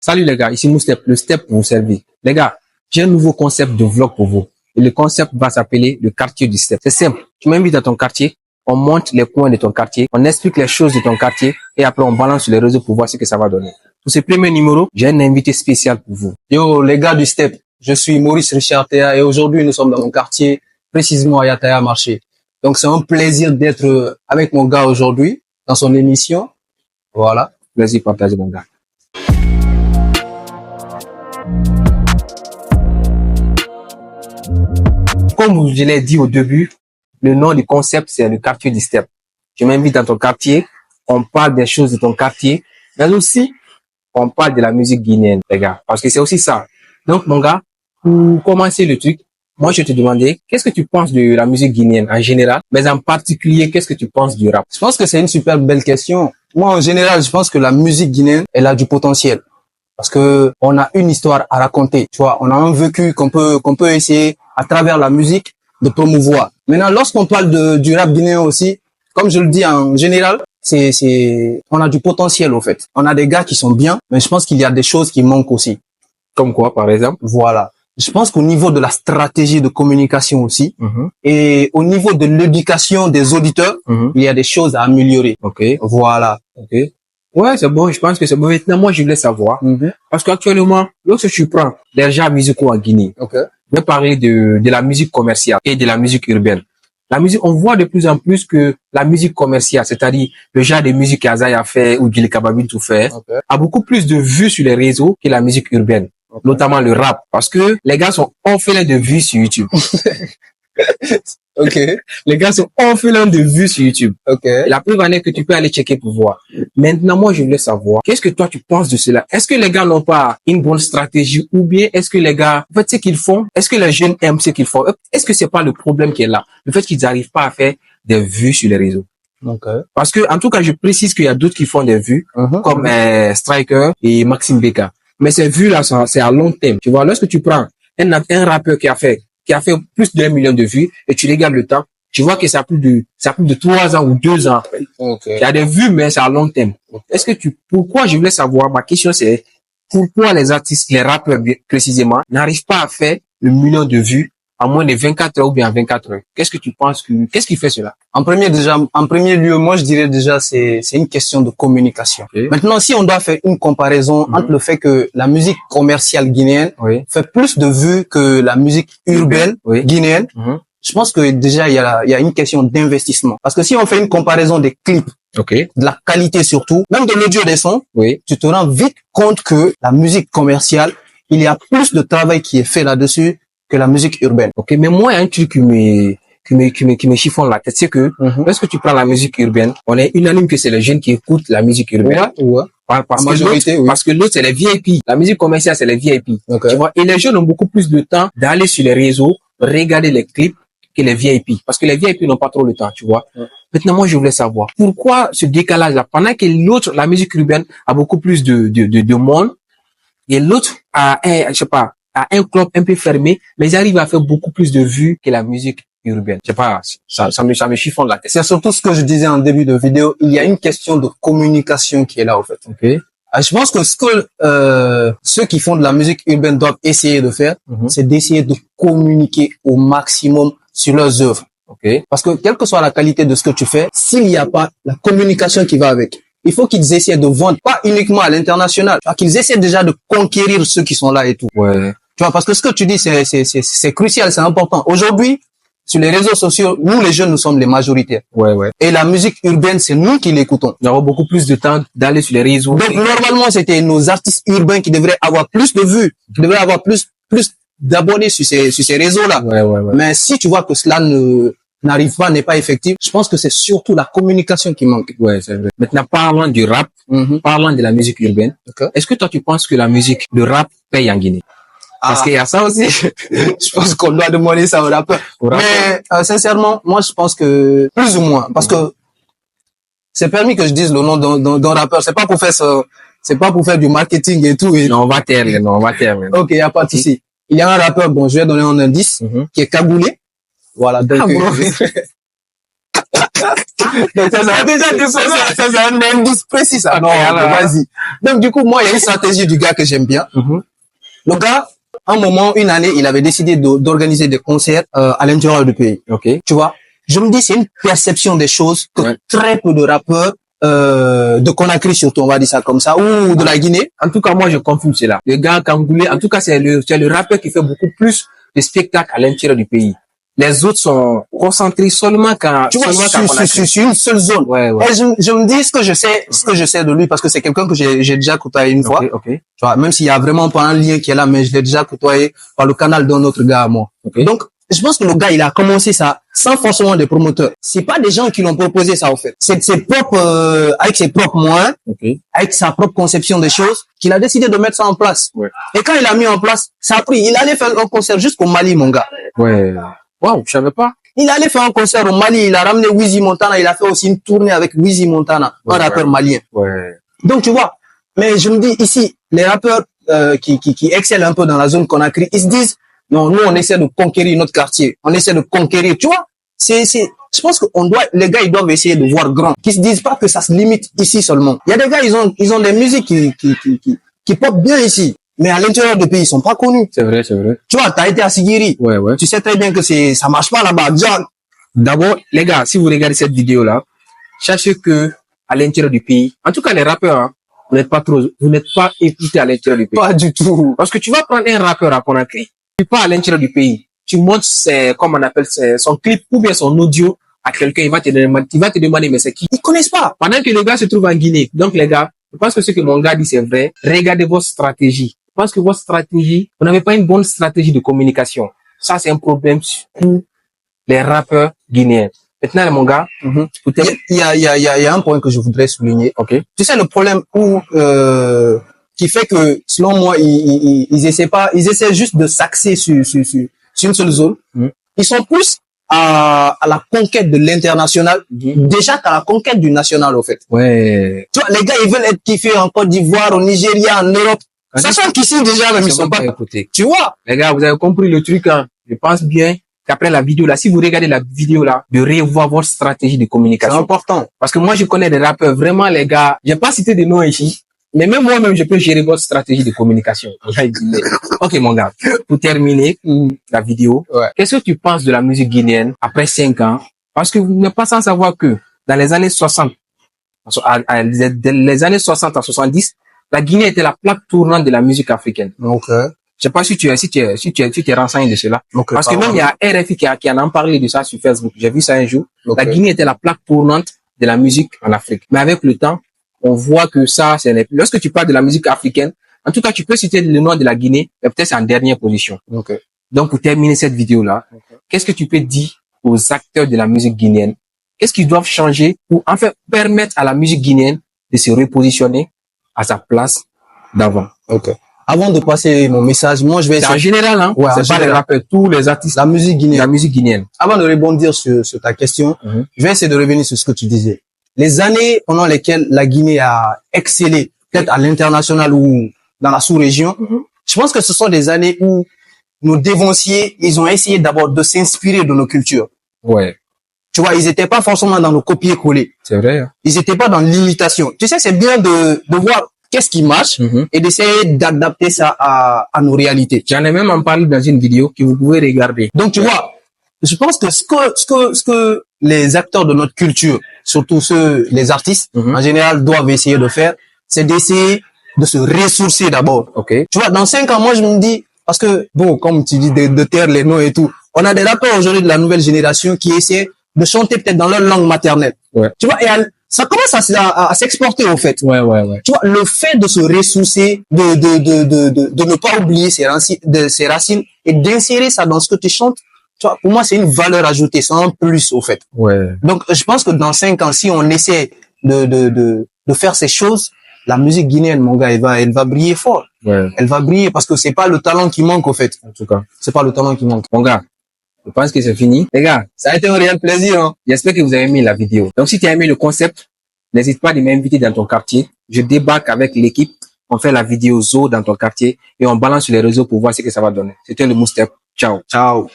Salut les gars, ici Moustep, le Step pour vous servir. Les gars, j'ai un nouveau concept de vlog pour vous. Et le concept va s'appeler le quartier du Step. C'est simple, tu m'invites à ton quartier, on monte les coins de ton quartier, on explique les choses de ton quartier et après on balance sur les réseaux pour voir ce que ça va donner. Pour ce premier numéro, j'ai un invité spécial pour vous. Yo, les gars du Step, je suis Maurice Richard Théa et aujourd'hui nous sommes dans mon quartier, précisément à Yataya Marché. Donc c'est un plaisir d'être avec mon gars aujourd'hui dans son émission. Voilà. Plaisir partagé mon gars. Comme je l'ai dit au début, le nom du concept, c'est le quartier du Step. Tu m'invites dans ton quartier, on parle des choses de ton quartier, mais aussi, on parle de la musique guinéenne, les gars, parce que c'est aussi ça. Donc, mon gars, pour commencer le truc, moi, je te demandais, qu'est-ce que tu penses de la musique guinéenne en général, mais en particulier, qu'est-ce que tu penses du rap? Je pense que c'est une super belle question. Moi, en général, je pense que la musique guinéenne, elle a du potentiel. Parce que on a une histoire à raconter, tu vois, on a un vécu qu'on peut essayer à travers la musique de promouvoir. Maintenant, lorsqu'on parle du rap guinéen aussi, comme je le dis en général, on a du potentiel au fait. On a des gars qui sont bien, mais je pense qu'il y a des choses qui manquent aussi. Comme quoi, par exemple? Voilà. Je pense qu'au niveau de la stratégie de communication aussi, et au niveau de l'éducation des auditeurs, il y a des choses à améliorer. Ok. Voilà. Ok. Ouais, c'est bon, je pense que c'est bon. Maintenant, moi, je voulais savoir. Parce qu'actuellement, lorsque tu prends des genres musicaux en Guinée, je vais parler de la musique commerciale et de la musique urbaine. La musique, on voit de plus en plus que la musique commerciale, c'est-à-dire le genre de musique qu'Azaï a fait ou Gili Kababine tout fait, a beaucoup plus de vues sur les réseaux que la musique urbaine. Notamment le rap. Parce que les gars sont orphelins de vues sur YouTube. Ok. Les gars sont orphelins de vues sur YouTube. Ok. Et la preuve en est que tu peux aller checker pour voir. Maintenant, moi, je voulais savoir, qu'est-ce que toi, tu penses de cela? Est-ce que les gars n'ont pas une bonne stratégie ou bien est-ce que les gars, en fait, ce qu'ils font, est-ce que les jeunes aiment ce qu'ils font? Est-ce que c'est pas le problème qui est là? Le fait qu'ils n'arrivent pas à faire des vues sur les réseaux. Parce que, en tout cas, je précise qu'il y a d'autres qui font des vues, comme Striker et Maxime Beka. Mais ces vues-là, c'est à long terme. Tu vois, lorsque tu prends un rappeur qui a fait plus d'1 million de vues et tu regardes le temps, tu vois que ça a plus de 3 ans ou 2 ans. Il y a des vues, mais c'est à long terme. Pourquoi je voulais savoir, ma question c'est, pourquoi les artistes, les rappeurs précisément, n'arrivent pas à faire le million de vues en moins de 24 heures ou bien en 24 heures? Qu'est-ce que tu penses qu'est-ce qui fait cela? En premier lieu, moi, je dirais déjà, c'est une question de communication. Maintenant, si on doit faire une comparaison entre le fait que la musique commerciale guinéenne fait plus de vues que la musique urbaine guinéenne, je pense que déjà, il y a une question d'investissement. Parce que si on fait une comparaison des clips, de la qualité surtout, même de l'audio des sons, tu te rends vite compte que la musique commerciale, il y a plus de travail qui est fait là-dessus que la musique urbaine. Ok, mais moi, il y a un truc qui me chiffonne la tête, c'est que, lorsque tu prends la musique urbaine, on est unanime que c'est les jeunes qui écoutent la musique urbaine. Parce que l'autre, c'est les VIP. La musique commerciale, c'est les VIP. Tu vois, et les jeunes ont beaucoup plus de temps d'aller sur les réseaux, regarder les clips que les VIP. Parce que les VIP n'ont pas trop le temps, tu vois. Maintenant, moi, je voulais savoir, pourquoi ce décalage-là, pendant que l'autre, la musique urbaine, a beaucoup plus de monde, et l'autre a un club un peu fermé, mais ils arrivent à faire beaucoup plus de vues que la musique urbaine. Je sais pas, ça me chiffonne la tête. C'est surtout ce que je disais en début de vidéo. Il y a une question de communication qui est là, en fait. Je pense que ce que ceux qui font de la musique urbaine doivent essayer de faire, c'est d'essayer de communiquer au maximum sur leurs œuvres. Parce que quelle que soit la qualité de ce que tu fais, s'il n'y a pas la communication qui va avec, il faut qu'ils essaient de vendre, pas uniquement à l'international, qu'ils essaient déjà de conquérir ceux qui sont là et tout. Tu vois, parce que ce que tu dis, c'est crucial, c'est important. Aujourd'hui, sur les réseaux sociaux, nous, les jeunes, nous sommes les majoritaires. Et la musique urbaine, c'est nous qui l'écoutons. Nous avons beaucoup plus de temps d'aller sur les réseaux. Donc, normalement, c'était nos artistes urbains qui devraient avoir plus de vues, qui devraient avoir plus d'abonnés sur ces réseaux-là. Mais si tu vois que cela n'arrive pas, n'est pas effectif, je pense que c'est surtout la communication qui manque. C'est vrai. Maintenant, parlant du rap, parlant de la musique urbaine, est-ce que toi, tu penses que la musique de rap paye en Guinée? Parce qu'il y a ça aussi. Je pense qu'on doit demander ça aux rappeurs. Mais sincèrement, moi, je pense que plus ou moins, parce que c'est permis que je dise le nom d'un rappeur. C'est pas pour faire du marketing et tout. Non, on va taire. Ok, y a pas de souci. Il y a un rappeur, bon, je vais donner un indice, qui est cagoulé. Voilà. Donc, Donc, ça déjà dit ça, c'est un indice précis, ça. Non, alors. vas-y. Donc, du coup, moi, il y a une stratégie du gars que j'aime bien. Le gars, un moment, une année, il avait décidé d'organiser des concerts à l'intérieur du pays. Ok. Tu vois, je me dis, c'est une perception des choses que Ouais. très peu de rappeurs de Conakry surtout, on va dire ça comme ça, ou de la Guinée. En tout cas, moi, je confirme cela. Le gars Kangoulé, en tout cas, c'est le rappeur qui fait beaucoup plus de spectacles à l'intérieur du pays. Les autres sont concentrés seulement quand, Tu vois, seulement quand Conakry. sur une seule zone. Ouais, ouais. Et je me dis ce que je sais de lui parce que c'est quelqu'un que j'ai déjà côtoyé une fois. Ok, ok. Tu vois, même s'il y a vraiment pas un lien qui est là, mais je l'ai déjà côtoyé par le canal d'un autre gars à moi. Ok. Donc, je pense que le gars, il a commencé ça sans forcément des promoteurs. C'est pas des gens qui l'ont proposé ça, au fait. C'est ses propres, avec ses propres moyens, Ok. avec sa propre conception des choses, qu'il a décidé de mettre ça en place. Ouais. Et quand il a mis en place, ça a pris. Il allait faire un concert jusqu'au Mali, mon gars. Ouais. Waouh, je savais pas. Il allait faire un concert au Mali, il a ramené Wizi Montana, il a fait aussi une tournée avec Wizi Montana, un rappeur malien. Ouais. Donc, tu vois, mais je me dis ici, les rappeurs qui excellent un peu dans la zone Conakry, ils se disent, non, nous, on essaie de conquérir notre quartier, on essaie de conquérir, tu vois. Je pense que les gars, ils doivent essayer de voir grand, qu'ils se disent pas que ça se limite ici seulement. Il y a des gars, ils ont des musiques qui popent bien ici. Mais à l'intérieur du pays, ils sont pas connus. C'est vrai, c'est vrai. Tu vois, t'as été à Sigiri. Ouais, ouais. Tu sais très bien que ça marche pas là-bas. Déjà, D'abord, les gars, si vous regardez cette vidéo-là, sachez que à l'intérieur du pays, en tout cas les rappeurs, hein, vous n'êtes pas écoutés à l'intérieur du pays. pas du tout. Parce que tu vas prendre un rappeur à Conakry, tu pars à l'intérieur du pays, tu montes comme on appelle son clip ou bien son audio à quelqu'un, il va te demander mais c'est qui? Ils connaissent pas. Pendant que le gars se trouve en Guinée. Donc les gars, je pense que ce que mon gars dit c'est vrai. Regardez votre stratégie. Je pense que votre stratégie, vous n'avez pas une bonne stratégie de communication. Ça c'est un problème pour les rappeurs guinéens. Maintenant, mon gars, peut-être. Il y a un point que je voudrais souligner. Ok. Tu sais, le problème qui fait que, selon moi, ils essaient juste de s'axer sur une seule zone. Ils sont plus à la conquête de l'international, déjà qu'à la conquête du national, au fait. Ouais. Tu vois, les gars, ils veulent être kiffés en Côte d'Ivoire, au Nigeria, en Europe. Sachant qu'ici, déjà, même, ils sont pas écoutés. Tu vois? Les gars, vous avez compris le truc, hein. Je pense bien qu'après la vidéo là, si vous regardez la vidéo là, de revoir votre stratégie de C'est communication. important. Parce que moi, je connais des rappeurs, vraiment, les gars, j'ai pas cité des noms ici, mais même moi-même, je peux gérer votre stratégie de communication. Ok, mon gars, pour terminer la vidéo, qu'est-ce que tu penses de la musique guinéenne après 5 ans? Parce que vous n'êtes pas sans savoir que dans les années 60, les années 60 à 70, la Guinée était la plaque tournante de la musique africaine. Ok. Je sais pas si tu es renseigné de cela. Okay, parce que même il y a RFI qui en a parlé de ça sur Facebook. J'ai vu ça un jour. La Guinée était la plaque tournante de la musique en Afrique. Mais avec le temps, on voit que ça, lorsque tu parles de la musique africaine, en tout cas, tu peux citer le nom de la Guinée, mais peut-être c'est en dernière position. Okay. Donc, pour terminer cette vidéo-là, qu'est-ce que tu peux dire aux acteurs de la musique guinéenne? Qu'est-ce qu'ils doivent changer pour, en fait, permettre à la musique guinéenne de se repositionner à sa place d'avant? Ok. Avant de passer mon message, moi, je vais essayer. C'est en général, hein. Ouais, c'est pas les rappeurs, tous les artistes. La musique guinéenne. Avant de rebondir sur ta question, je vais essayer de revenir sur ce que tu disais. Les années pendant lesquelles la Guinée a excellé, peut-être à l'international ou dans la sous-région, je pense que ce sont des années où nos dévanciers, ils ont essayé d'abord de s'inspirer de nos cultures. Ouais. Tu vois, ils étaient pas forcément dans le copier-coller. C'est vrai. Hein. Ils étaient pas dans l'imitation. Tu sais, c'est bien de voir qu'est-ce qui marche et d'essayer d'adapter ça à nos réalités. J'en ai même en parlé dans une vidéo que vous pouvez regarder. Donc, tu vois, je pense que ce que les acteurs de notre culture, surtout les artistes, en général, doivent essayer de faire, c'est d'essayer de se ressourcer d'abord. Okay. Tu vois, dans 5 ans, moi, je me dis, parce que, bon, comme tu dis, de taire les noms et tout, on a des rappeurs aujourd'hui de la nouvelle génération qui essaient de chanter peut-être dans leur langue maternelle. Ouais. Tu vois, et ça commence à s'exporter, au fait. Ouais. Tu vois, le fait de se ressourcer, de ne pas oublier ses racines et d'insérer ça dans ce que tu chantes, tu vois, pour moi, c'est une valeur ajoutée, c'est un plus, au fait. Ouais. Donc, je pense que dans 5 ans, si on essaie de faire ces choses, la musique guinéenne, mon gars, elle va briller fort. Ouais. Elle va briller parce que c'est pas le talent qui manque, au fait. En tout cas. C'est pas le talent qui manque. Mon gars, je pense que c'est fini. Les gars, ça a été un réel plaisir. Hein. J'espère que vous avez aimé la vidéo. Donc, si tu as aimé le concept, n'hésite pas de m'inviter dans ton quartier. Je débarque avec l'équipe. On fait la vidéo zoo dans ton quartier et on balance sur les réseaux pour voir ce que ça va donner. C'était le Moustep. Ciao. Ciao.